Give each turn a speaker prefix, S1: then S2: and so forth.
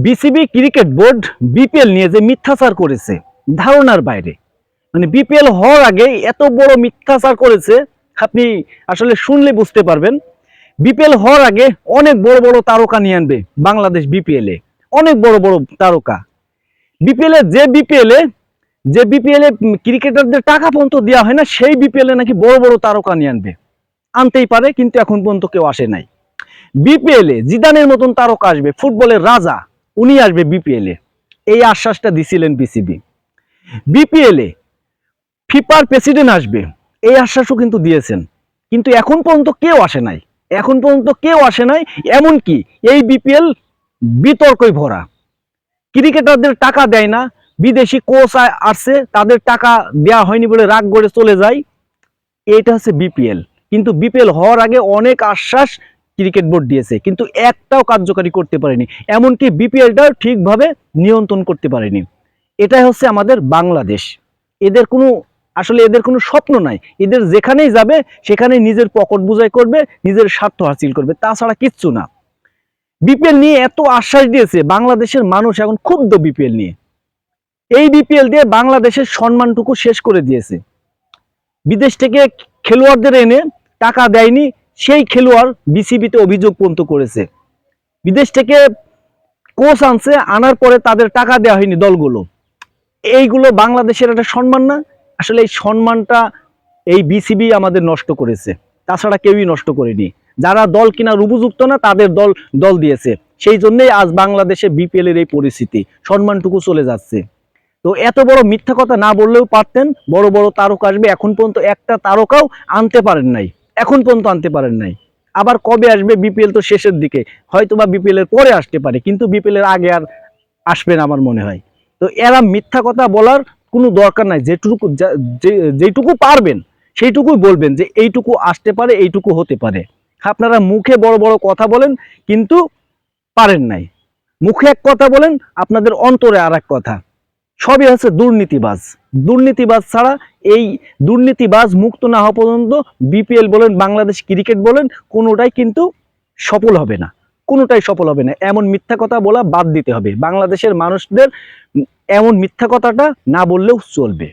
S1: BCB cricket board BPL নিয়ে যে মিথ্যাচার করেছে ধারণার বাইরে। মানে বিপিএল হওয়ার আগে এত বড় মিথ্যাচার করেছে, আপনি আসলে শুনলে বুঝতে পারবেন। বিপিএল হওয়ার আগে অনেক বড় বড় তারকা নিয়ে আনবে বাংলাদেশ বিপিএল এ, অনেক বড় বড় তারকা। বিপিএল এ ক্রিকেটারদের টাকা পর্যন্ত দেওয়া হয় না, সেই বিপিএল এ নাকি বড় বড় তারকা নিয়ে আনবে। আনতেই পারে, কিন্তু এখন পর্যন্ত কেউ আসে নাই। বিপিএল এ জিদানের মতন তারকা আসবে, ফুটবলের রাজা, উনি আসবে বিপিএল এ, এই আশ্বাসটা দিছিলেন বিসিবি। বিপিএল এ ফিফার প্রেসিডেন্ট আসবে, এই আশ্বাসও কিন্তু দিয়েছেন, কিন্তু এখন পর্যন্ত কেউ আসে নাই। এখন পর্যন্ত কেউ আসে নাই। এমনকি এই বিপিএল বিতর্কই ভরা। ক্রিকেটারদের টাকা দেয় না, বিদেশি কোচ আসছে, তাদের টাকা দেওয়া হয়নি বলে রাগ করে চলে যায়। এইটা হচ্ছে বিপিএল। কিন্তু বিপিএল হওয়ার আগে অনেক আশ্বাস ক্রিকেট বোর্ড দিয়েছে, কিন্তু একটাও কার্যকারী করতে পারেনি। এমনকি বিপিএলটাও ঠিকভাবে নিয়ন্ত্রণ করতে পারেনি। এটাই হচ্ছে আমাদের বাংলাদেশ। এদের কোনো স্বপ্ন নাই। এদের যেখানেই যাবে সেখানে নিজের পকেট বুঝাই করবে, নিজের স্বার্থ হাসিল করবে, তাছাড়া কিচ্ছু না। বিপিএল নিয়ে এত আশ্বাস দিয়েছে, বাংলাদেশের মানুষ এখন ক্ষুব্ধ বিপিএল নিয়ে। এই বিপিএল দিয়ে বাংলাদেশের সম্মানটুকু শেষ করে দিয়েছে। বিদেশ থেকে খেলোয়াড়দের এনে টাকা দেয়নি, সেই খেলোয়াড় বিসিবিতে অভিযোগ পর্যন্ত করেছে। বিদেশ থেকে কোচ আনছে, আনার পরে তাদের টাকা দেওয়া হয়নি দলগুলো। এইগুলো বাংলাদেশের একটা সম্মান না? আসলে এই সম্মানটা এই বিসিবি আমাদের নষ্ট করেছে, তাছাড়া কেউই নষ্ট করেনি। যারা দল কেনার উপযুক্ত না তাদের দল দিয়েছে, সেই জন্যই আজ বাংলাদেশে বিপিএল এর এই পরিস্থিতি, সম্মানটুকু চলে যাচ্ছে। তো এত বড় মিথ্যা কথা না বললেও পারতেন। বড় বড় তারকা আসবে, এখন পর্যন্ত একটা তারকাও আনতে পারেন নাই, এখন পর্যন্ত আনতে পারেন নাই। আবার কবে আসবে? বিপিএল তো শেষের দিকে, হয়তো বা বিপিএল এর পরে আসতে পারে, কিন্তু বিপিএল এর আগে আর আসবে না আমার মনে হয়। তো এরা মিথ্যা কথা বলার কোনো দরকার নাই। যেটুকু পারবেন সেইটুকুই বলবেন, যে এইটুকু আসতে পারে, এইটুকু হতে পারে। আপনারা মুখে বড় বড় কথা বলেন, কিন্তু পারেন নাই। মুখে এক কথা বলেন, আপনাদের অন্তরে আর এক কথা। সবই হচ্ছে দুর্নীতিবাজ। দুর্নীতিবাজ ছাড়া, এই দুর্নীতিবাজ মুক্ত না হওয়া পর্যন্ত বিপিএল বলেন, বাংলাদেশ ক্রিকেট বলেন, কোনোটাই কিন্তু সফল হবে না, কোনোটাই সফল হবে না। এমন মিথ্যা কথা বলা বাদ দিতে হবে। বাংলাদেশের মানুষদের এমন মিথ্যা কথাটা না বললেও চলবে।